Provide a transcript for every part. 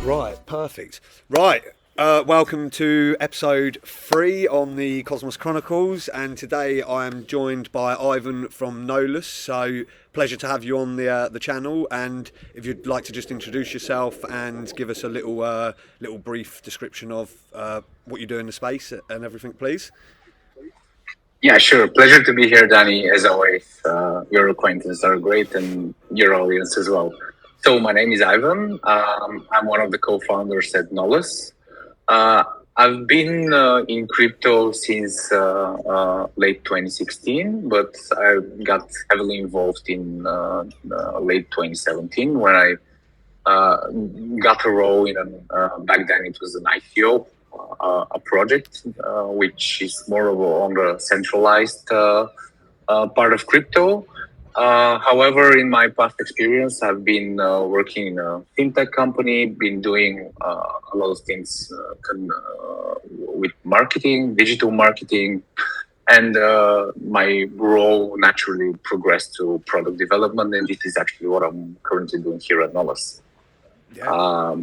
Right, perfect. Right, welcome to episode 3 on the Cosmos Chronicles, and today I am joined by Ivan from Nolus. So, pleasure to have you on the channel. And if you'd like to just introduce yourself and give us a little brief description of what you do in the space and everything, please. Yeah, sure. Pleasure to be here, Danny. As always, your acquaintances are great, and your audience as well. So my name is Ivan. I'm one of the co-founders at Nolus. Uh, I've been in crypto since late 2016, but I got heavily involved in late 2017 when I got a role in back then it was an ICO, a project which is more of on the centralized part of crypto. However, in my past experience, I've been working in a fintech company, been doing a lot of things with marketing, digital marketing, and my role naturally progressed to product development, and this is actually what I'm currently doing here at Nolus. Yeah.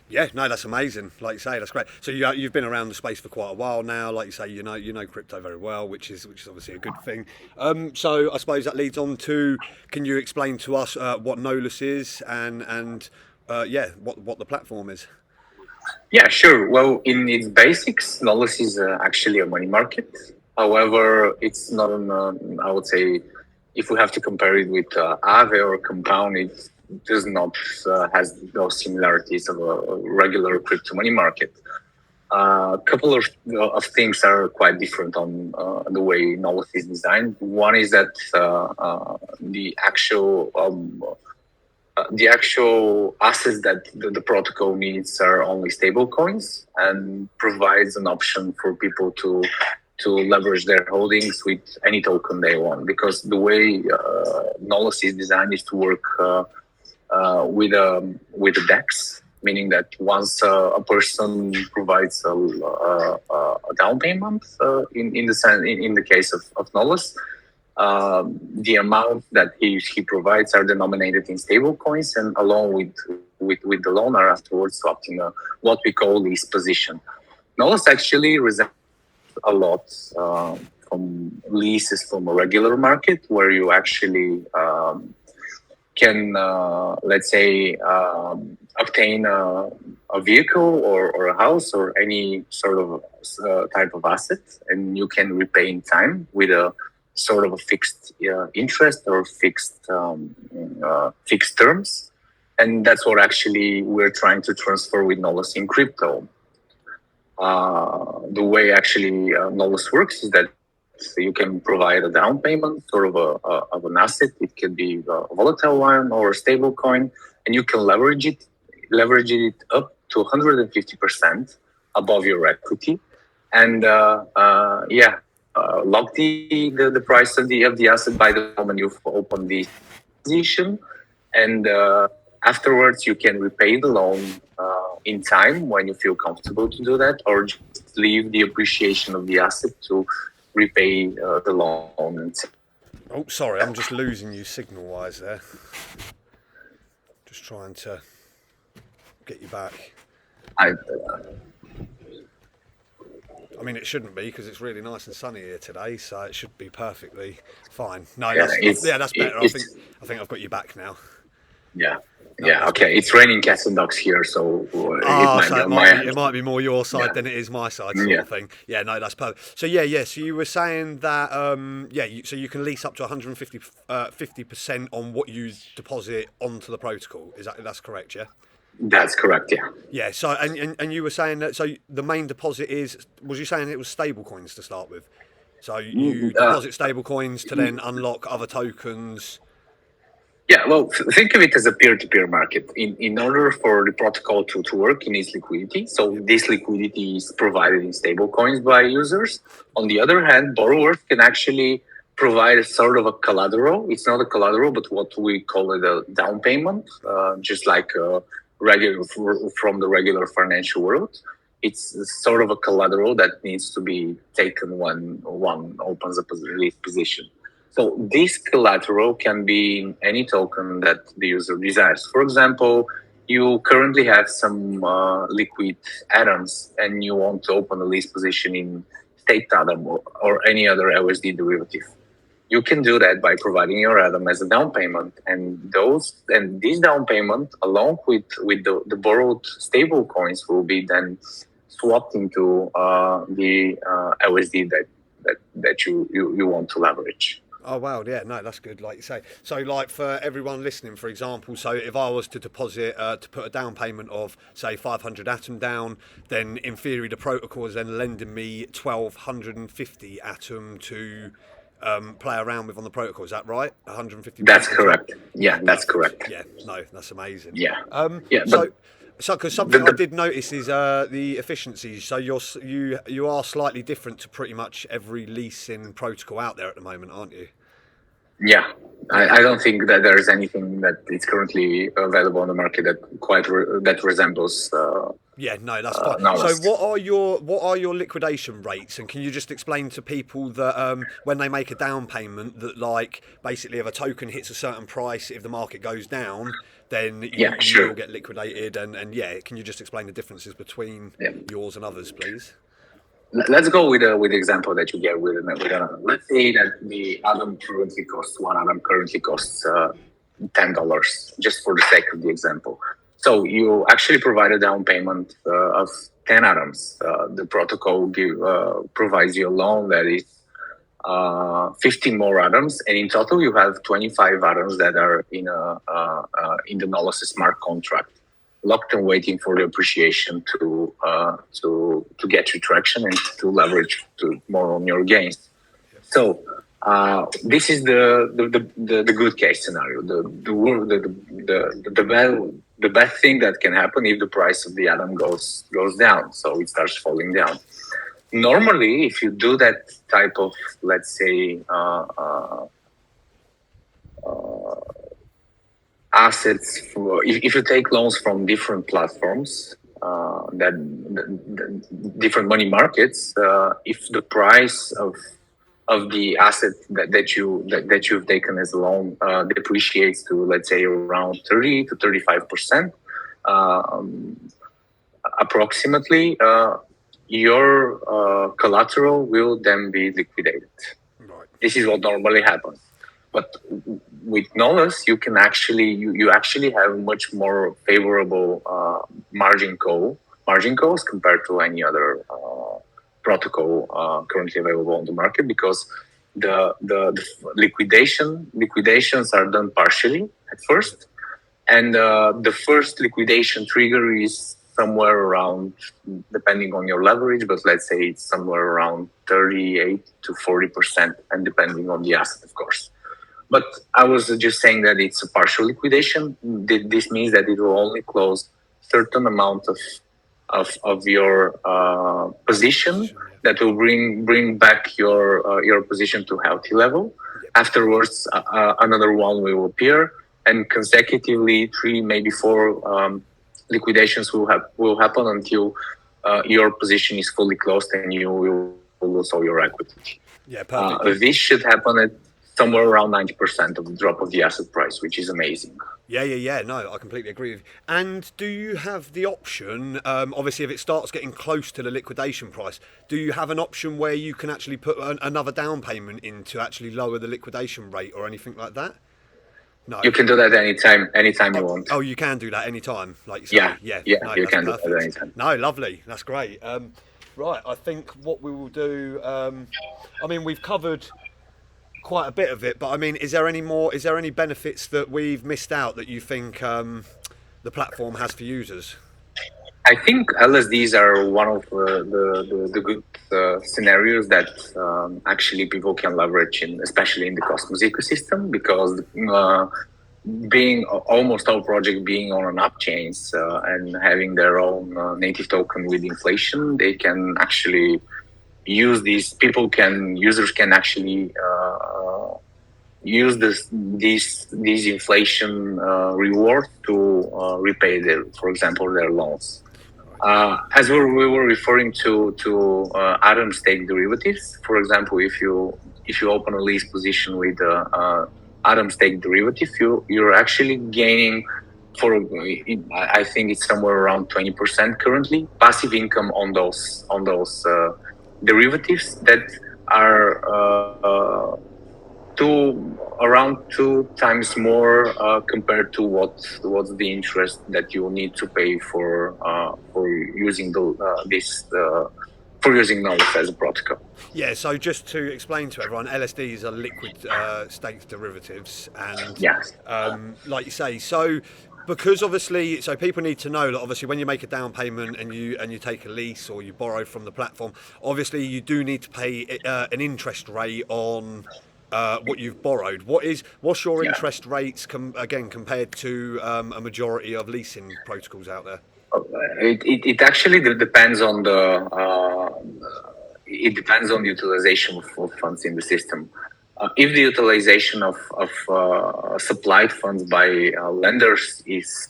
Yeah, no, that's amazing. Like you say, that's great. So you've been around the space for quite a while now. Like you say, you know crypto very well, which is obviously a good thing. So I suppose that leads on to, can you explain to us what Nolus is and what the platform is? Yeah, sure. Well, in its basics, Nolus is actually a money market. However, it's not I would say, if we have to compare it with Aave or Compound, it does not has those similarities of a regular crypto money market. A couple of things are quite different on the way Nolus is designed. One is that the actual assets that the protocol needs are only stable coins, and provides an option for people to leverage their holdings with any token they want. Because the way Nolus is designed is to work with a DEX, meaning that once a person provides a down payment, in the case of Nolus, the amount that he provides are denominated in stable coins, and along with the loan are afterwards swapped in what we call lease position. Nolus actually resembles a lot from leases from a regular market, where you actually can, let's say, obtain a vehicle or a house or any sort of type of asset, and you can repay in time with a sort of a fixed interest or fixed terms. And that's what actually we're trying to transfer with Nolus in crypto. The way actually Nolus works is that you can provide a down payment, sort of an asset. It can be a volatile one or a stable coin, and you can leverage it up to 150% above your equity, and lock the price of the asset by the moment you've opened the position, and afterwards you can repay the loan in time when you feel comfortable to do that, or just leave the appreciation of the asset to repay the loan. Oh, sorry, I'm just losing you signal-wise there. Just trying to get you back. I mean, it shouldn't be, because it's really nice and sunny here today, so it should be perfectly fine. No, that's better. I think I've got you back now. Yeah. Yeah, okay. It's raining cats and dogs here, so it might be more your side than it is my side, sort of thing. Yeah, no, that's perfect. So so you were saying that so you can lease up to 150% on what you deposit onto the protocol. That's correct? Yeah. That's correct. Yeah. Yeah. So and you were saying that, so the main deposit was you saying it was stable coins to start with? So you deposit stable coins to then unlock other tokens. Yeah, well, think of it as a peer-to-peer market. In order for the protocol to work, it needs liquidity. So this liquidity is provided in stable coins by users. On the other hand, borrowers can actually provide a sort of a collateral. It's not a collateral, but what we call it a down payment, just like regular from the regular financial world. It's sort of a collateral that needs to be taken when one opens a release position. So this collateral can be any token that the user desires. For example, you currently have some liquid atoms and you want to open a lease position in state atom or any other LSD derivative. You can do that by providing your atom as a down payment, and this down payment, along with the borrowed stable coins, will be then swapped into the LSD that you want to leverage. Oh wow, yeah, no, that's good. Like you say, so like for everyone listening, for example, so if I was to deposit to put a down payment of say 500 atom down, then in theory the protocol is then lending me 1250 atom to play around with on the protocol. Is that right? 150. That's correct. Yeah, that's correct. Yeah, no, that's amazing. Yeah. So, because something I did notice is the efficiencies. So you are slightly different to pretty much every leasing protocol out there at the moment, aren't you? Yeah, I don't think that there is anything that is currently available on the market that resembles. Yeah, no, that's fine. Nolus. So, what are your liquidation rates? And can you just explain to people that when they make a down payment, that like basically if a token hits a certain price, if the market goes down, then you will get liquidated. And yeah, can you just explain the differences between yours and others, please? Let's go with the example that you gave with let's say that the atom currently costs $10, just for the sake of the example. So you actually provide a down payment of 10 atoms. The protocol provides you a loan that is 15 more atoms, and in total you have 25 atoms that are in the Nolus smart contract, locked and waiting for the appreciation to get retraction and to leverage more on your gains. So this is the good case scenario. The bad thing that can happen if the price of the atom goes down, so it starts falling down. Normally, if you do that type of, let's say, assets, if you take loans from different platforms, different money markets, if the price of the asset that you've taken as a loan depreciates to, let's say, around 30 to 35%, approximately, your collateral will then be liquidated. Right. This is what normally happens. But with Nolus, you can actually have much more favorable margin calls compared to any other protocol currently available on the market, because the liquidations are done partially at first, and the first liquidation trigger is somewhere around, depending on your leverage, but let's say it's somewhere around 38 to 40%, and depending on the asset, of course. But I was just saying that it's a partial liquidation. This means that it will only close certain amount of your position that will bring back your position to healthy level. Afterwards, another one will appear, and consecutively 3, maybe 4 liquidations will happen until your position is fully closed and you will lose all your equity. Yeah, perfect. This should happen at somewhere around 90% of the drop of the asset price, which is amazing. Yeah. No, I completely agree with you. And do you have the option, obviously, if it starts getting close to the liquidation price, do you have an option where you can actually put another down payment in to actually lower the liquidation rate or anything like that? No. You can do that anytime you want. Oh, you can do that anytime, like you say. Yeah. No, you can perfect. do that anytime. No, lovely. That's great. Right, I think what we will do. I mean, we've covered quite a bit of it, but I mean, is there any benefits that we've missed out that you think the platform has for users? I think LSDs are one of the good scenarios that actually people can leverage especially in the Cosmos ecosystem, because being almost all projects being on an up chains and having their own native token with inflation, they can actually use these. Users can actually use these inflation rewards to repay for example, their loans. As we were referring to atom stake derivatives, for example, if you open a lease position with atom stake derivative, you're actually gaining I think it's somewhere around 20% currently passive income on those derivatives that are around 2 times more compared to what's the interest that you need to pay for using for using Nolus as a protocol. Yeah, so just to explain to everyone, LSDs are liquid stakes derivatives, and Yes. like you say, so because obviously, so people need to know that obviously when you make a down payment and you take a lease or you borrow from the platform, obviously you do need to pay an interest rate on what you've borrowed. What's your Yeah. interest rates again compared to a majority of leasing protocols out there? It actually depends on the utilization of funds in the system. If the utilization of supplied funds by lenders is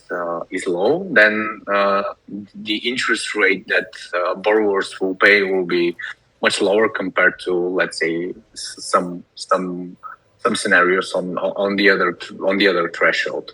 low, then the interest rate that borrowers will pay will be much lower compared to, let's say, some scenarios on the other threshold.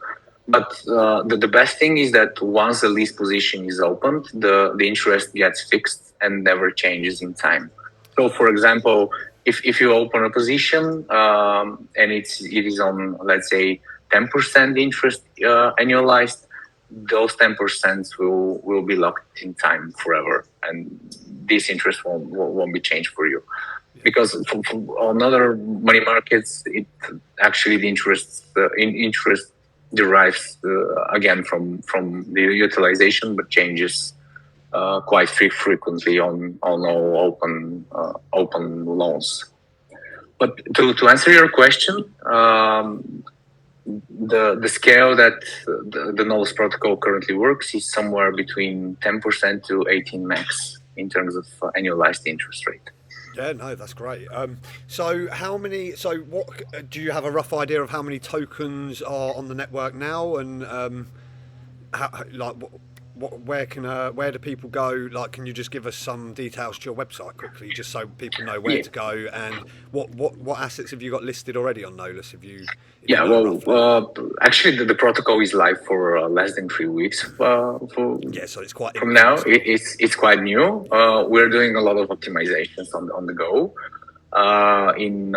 But the best thing is that once the lease position is opened, the interest gets fixed and never changes in time. So, for example, if you open a position and it is on, let's say, 10% interest annualized, those 10% will be locked in time forever, and this interest won't be changed for you. Because on other money markets, actually the interest derives again from the utilization, but changes quite frequently on all open loans. But to answer your question, the scale that the Nolus protocol currently works is somewhere between 10% to 18 max in terms of annualized interest rate. Yeah, no, that's great. So how many? So what? Do you have a rough idea of how many tokens are on the network now, and where do people go? Like, can you just give us some details to your website quickly, just so people know where to go, and what assets have you got listed already on Nolus? Yeah, well, actually, the protocol is live for less than 3 weeks. Yeah, so it's quite from now. It's quite new. We're doing a lot of optimizations on the go. In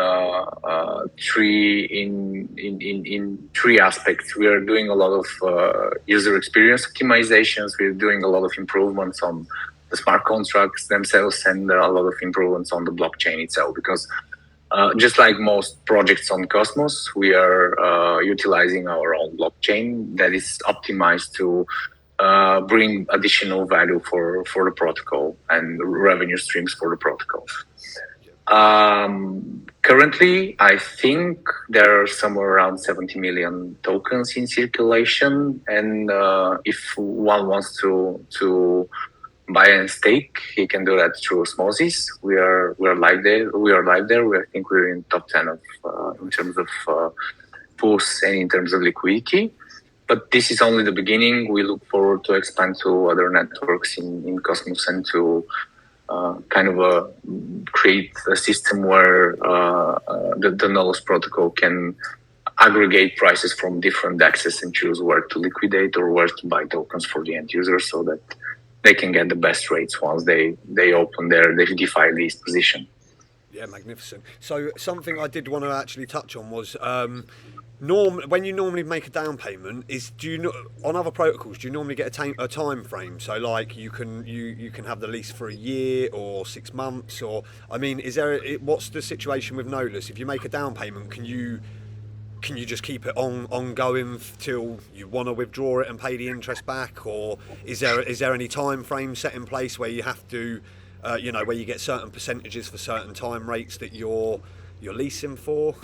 three aspects. We are doing a lot of user experience optimizations. We're doing a lot of improvements on the smart contracts themselves, and a lot of improvements on the blockchain itself. Because just like most projects on Cosmos, we are utilizing our own blockchain that is optimized to bring additional value for the protocol and revenue streams for the protocol. Currently, I think there are somewhere around 70 million tokens in circulation, and if one wants to buy and stake, he can do that through Osmosis. We are live there. I think we're in top 10 of in terms of pools and in terms of liquidity. But this is only the beginning. We look forward to expand to other networks in Cosmos and to create a system where the Nolus protocol can aggregate prices from different DEXs and choose where to liquidate or where to buy tokens for the end user, so that they can get the best rates once they open their DeFi lease position. Yeah, magnificent. So something I did want to actually touch on was when you normally make a down payment, on other protocols do you normally get a time frame? So like you can have the lease for a year or 6 months, or I mean, what's the situation with Nolus? If you make a down payment, can you just keep it ongoing till you want to withdraw it and pay the interest back, or is there any time frame set in place where you have to where you get certain percentages for certain time rates that you're leasing for?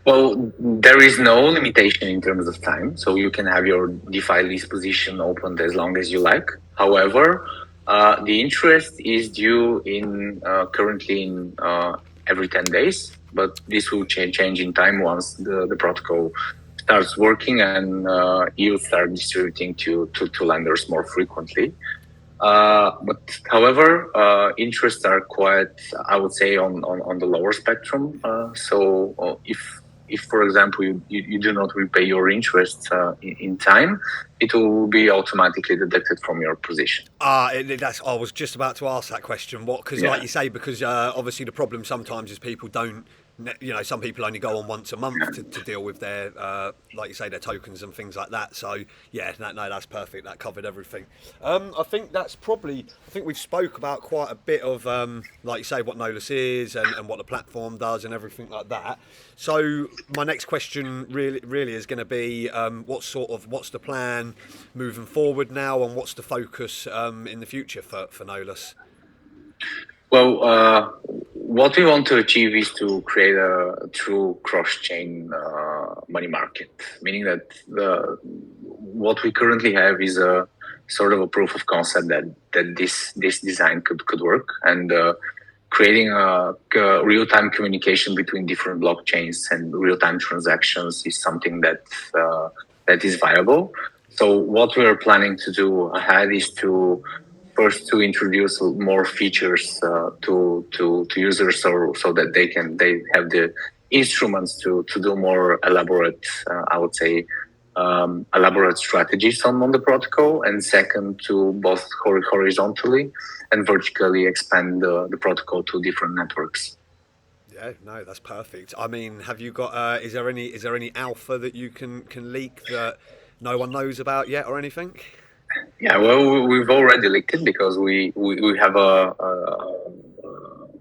Well, there is no limitation in terms of time, so you can have your DeFi lease position opened as long as you like. However, the interest is due currently in every 10 days, but this will change in time once the protocol starts working and you start distributing to lenders more frequently. But however, interests are quite, I would say, on the lower spectrum. So if for example you do not repay your interest in time, it will be automatically deducted from your position. That's. I was just about to ask that question. What? Because, like you say, because obviously the problem sometimes is people don't. Some people only go on once a month to deal with their, like you say, their tokens and things like that. So yeah, no, that's perfect. That covered everything. I think that's probably. I think we've spoke about quite a bit of, like you say, what Nolus is and what the platform does and everything like that. So my next question really is going to be, what's the plan moving forward now, and what's the focus in the future for Nolus? Well, what we want to achieve is to create a true cross-chain money market, meaning that what we currently have is a sort of a proof of concept that this design could work, and creating a real-time communication between different blockchains and real-time transactions is something that is viable. So what we are planning to do ahead is to first to introduce more features to users, so that they have the instruments to do more elaborate, I would say, elaborate strategies on the protocol, and second, to both horizontally and vertically expand the protocol to different networks. Yeah, no, that's perfect. I mean, have you got? Is there any alpha that you can leak that no one knows about yet, or anything? Yeah, well, we've already leaked it because we have a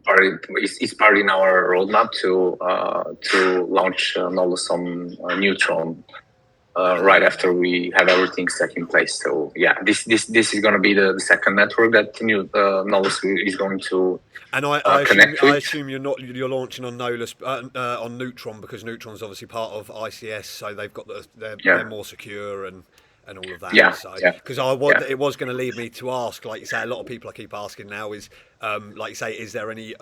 part. It's part in our roadmap to launch Nolus on Neutron right after we have everything set in place. So yeah, this is going to be the second network that Nolus is going to And I connect with. assume you're launching on Nolus on Neutron, because Neutron's obviously part of ICS, so they've got they're more secure and all of that. Yeah, So yeah. because it was going to lead me to ask, like you say, a lot of people I keep asking now is, like you say, is there any?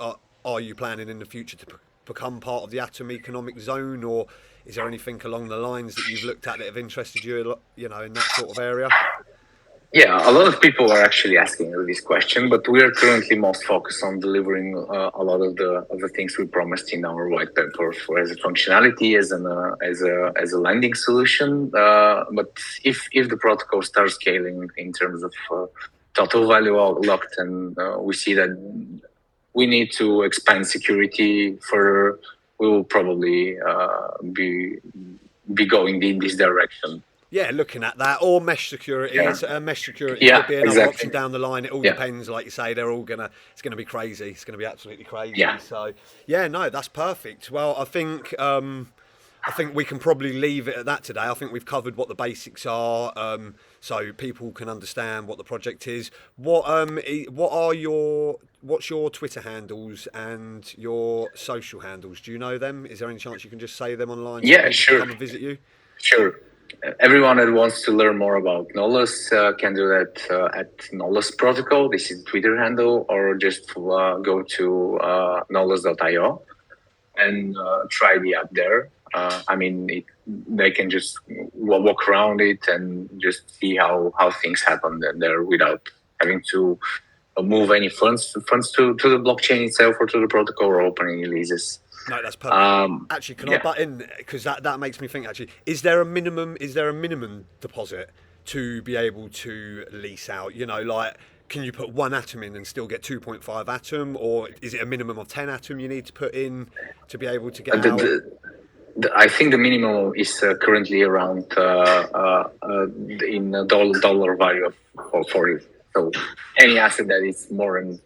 Are you planning in the future to become part of the Atom Economic Zone, or is there anything along the lines that you've looked at that have interested you, in that sort of area? Yeah, a lot of people are actually asking this question, but we are currently most focused on delivering a lot of the things we promised in our white paper as a functionality, as a lending solution. But if the protocol starts scaling in terms of total value locked, and we see that we need to expand security further, we will probably be going in this direction. Yeah, looking at that, or mesh security. Yeah. Mesh security Yeah, could be another exactly. option down the line. It all depends, like you say. It's gonna be crazy. It's gonna be absolutely crazy. Yeah. So yeah, no, that's perfect. Well, I think we can probably leave it at that today. I think we've covered what the basics are, so people can understand what the project is. What's your Twitter handles and your social handles? Do you know them? Is there any chance you can just say them online? So people Sure. can come and visit you. Sure. Everyone that wants to learn more about Nolus can do that at Nolus Protocol. This is Twitter handle, or just go to nolus.io and try the app there. They can just walk around it and just see how things happen there without having to move any funds to the blockchain itself or to the protocol, or open any leases. No, that's perfect. Actually, can I butt in, because that makes me think? Actually, is there a minimum deposit to be able to lease out? Can you put 1 atom in and still get 2.5 atom, or is it a minimum of 10 atom you need to put in to be able to get out? I think the minimum is currently around in dollar value of 40. So any asset that is more in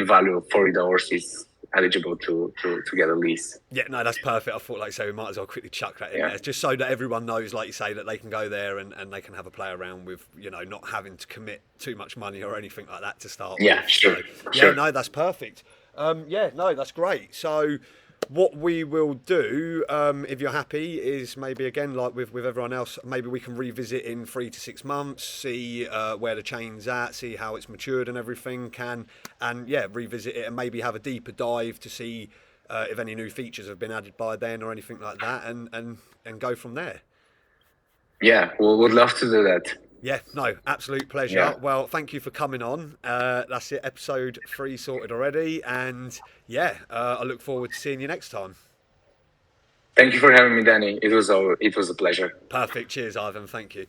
value of $40 is eligible to get a lease. Yeah, no, that's perfect. I thought, like, so we might as well quickly chuck that in there, just so that everyone knows, like you say, that they can go there and they can have a play around with, not having to commit too much money or anything like that to start with. Sure. So, yeah, no, that's perfect. That's great. So what we will do, if you're happy, is maybe, again, like with everyone else, maybe we can revisit in 3 to 6 months, see where the chain's at, see how it's matured and everything, revisit it and maybe have a deeper dive to see if any new features have been added by then or anything like that, and go from there. Yeah, we would love to do that. Yeah, no, absolute pleasure. Yeah. Well, thank you for coming on. That's it, episode 3 sorted already. And I look forward to seeing you next time. Thank you for having me, Danny. It was a pleasure. Perfect. Cheers, Ivan. Thank you.